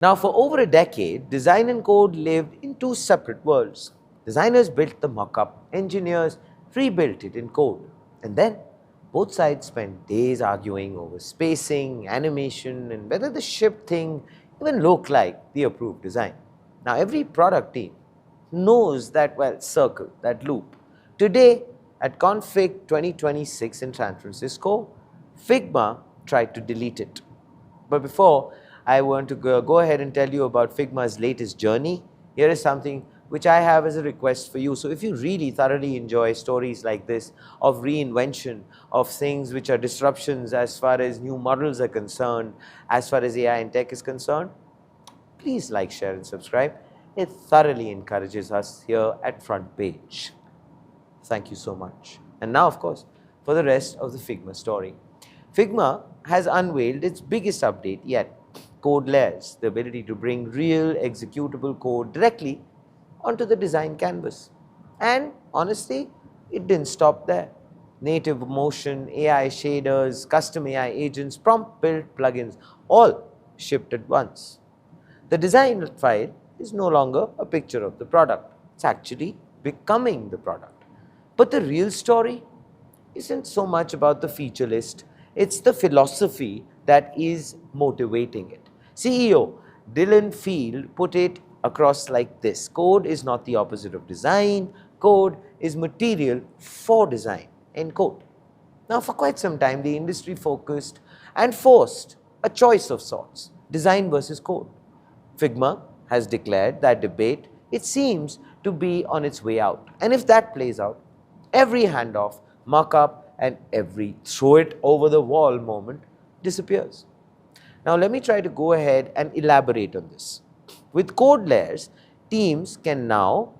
Now, for over a decade, design and code lived in two separate worlds. Designers built the mock-up, engineers rebuilt it in code, and then both sides spent days arguing over spacing, animation, and whether the shipped thing even looked like the approved design. Now, every product team knows that, well, circle, that loop. Today, at Config 2026 in San Francisco, Figma tried to delete it. But before I want to go ahead and tell you about Figma's latest journey, here is something which I have as a request for you. So if you really thoroughly enjoy stories like this of reinvention, of things which are disruptions as far as new models are concerned, as far as AI and tech is concerned, please like, share and subscribe. It thoroughly encourages us here at Front Page. Thank you so much. And now, of course, for the rest of the Figma story. Figma has unveiled its biggest update yet, code layers, the ability to bring real executable code directly onto the design canvas. And honestly, it didn't stop there. Native motion, AI shaders, custom AI agents, prompt build plugins, all shipped at once. The design file is no longer a picture of the product. It's actually becoming the product. But the real story isn't so much about the feature list. It's the philosophy that is motivating it. CEO Dylan Field put it across like this: code is not the opposite of design, code is material for design, end quote. Now, for quite some time, the industry focused and forced a choice of sorts: design versus code. Figma has declared that debate, it seems, to be on its way out. And if that plays out, every handoff, mock-up, and every throw it over the wall moment disappears. Now, let me try to go ahead and elaborate on this. With code layers, teams can now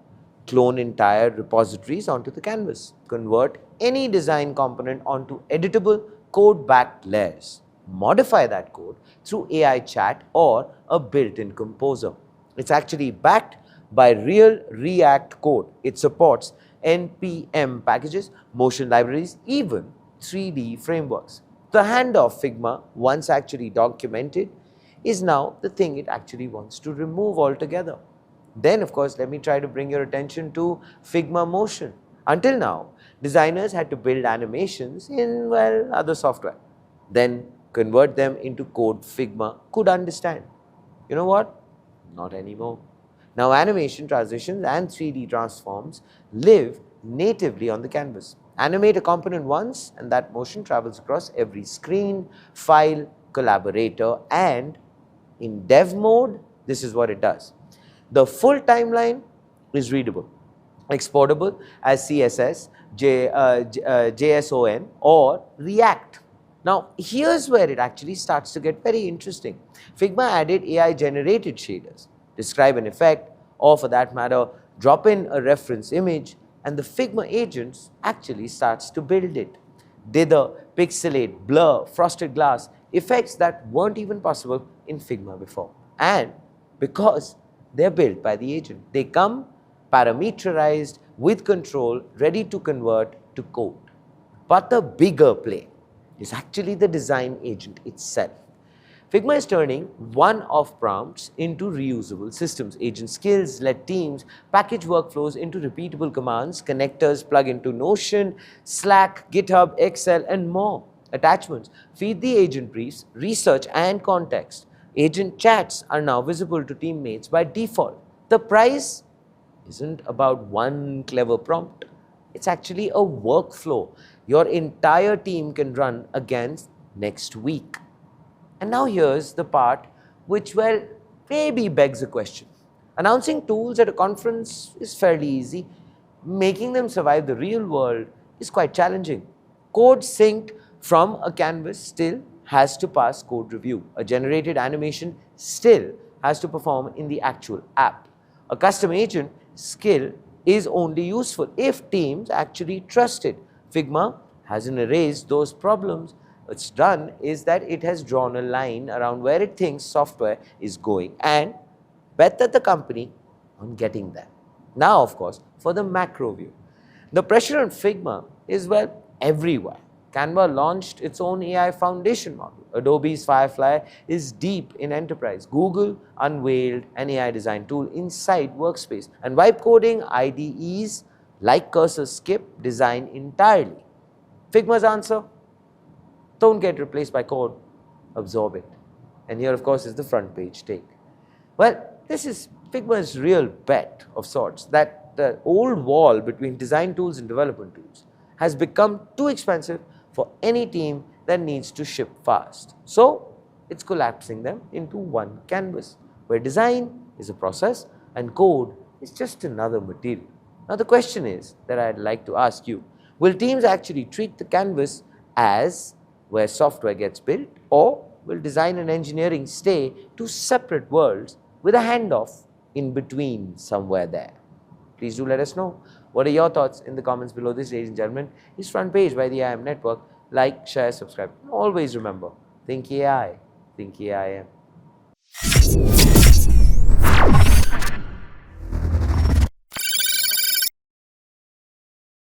clone entire repositories onto the canvas, convert any design component onto editable code-backed layers, modify that code through AI chat or a built-in composer. It's actually backed by real React code. It supports NPM packages, motion libraries, even 3D frameworks. The handoff Figma once actually documented is now the thing it actually wants to remove altogether. Then, of course, let me try to bring your attention to Figma Motion. Until now, designers had to build animations in, well, other software, then convert them into code Figma could understand. You know what? Not anymore. Now, animation transitions and 3D transforms live natively on the canvas. Animate a component once, and that motion travels across every screen, file, collaborator, and in dev mode, this is what it does. The full timeline is readable, exportable as CSS, JSON, or React. Now, here's where it actually starts to get very interesting. Figma added AI-generated shaders, describe an effect, or for that matter, drop in a reference image, and the Figma agents actually starts to build it. Dither, pixelate, blur, frosted glass, effects that weren't even possible in Figma before. And because they're built by the agent, they come parameterized with control, ready to convert to code. But the bigger play is actually the design agent itself. Figma is turning one-off prompts into reusable systems. Agent skills let teams package workflows into repeatable commands. Connectors plug into Notion, Slack, GitHub, Excel, and more. Attachments feed the agent briefs, research, and context. Agent chats are now visible to teammates by default. The price isn't about one clever prompt. It's actually a workflow your entire team can run against next week. And now here's the part which, well, maybe begs a question. Announcing tools at a conference is fairly easy. Making them survive the real world is quite challenging. Code synced from a canvas still has to pass code review. A generated animation still has to perform in the actual app. A custom agent skill is only useful if teams actually trust it. Figma hasn't erased those problems. What's done is that it has drawn a line around where it thinks software is going and bet that the company on getting there. Now, of course, for the macro view. The pressure on Figma is, well, everywhere. Canva launched its own AI foundation model. Adobe's Firefly is deep in enterprise. Google unveiled an AI design tool inside Workspace. And vibe coding IDEs like Cursor skip design entirely. Figma's answer? Don't get replaced by code, absorb it. And here, of course, is the front page take. Well, this is Figma's real bet of sorts, that the old wall between design tools and development tools has become too expensive for any team that needs to ship fast. So, it's collapsing them into one canvas, where design is a process and code is just another material. Now, the question is that I'd like to ask you, will teams actually treat the canvas as where software gets built, or will design and engineering stay two separate worlds with a handoff in between somewhere there? Please do let us know. What are your thoughts in the comments below? This, ladies and gentlemen, is Front Page by the IIM Network. Like, share, subscribe. Always remember, think AI, think AIM.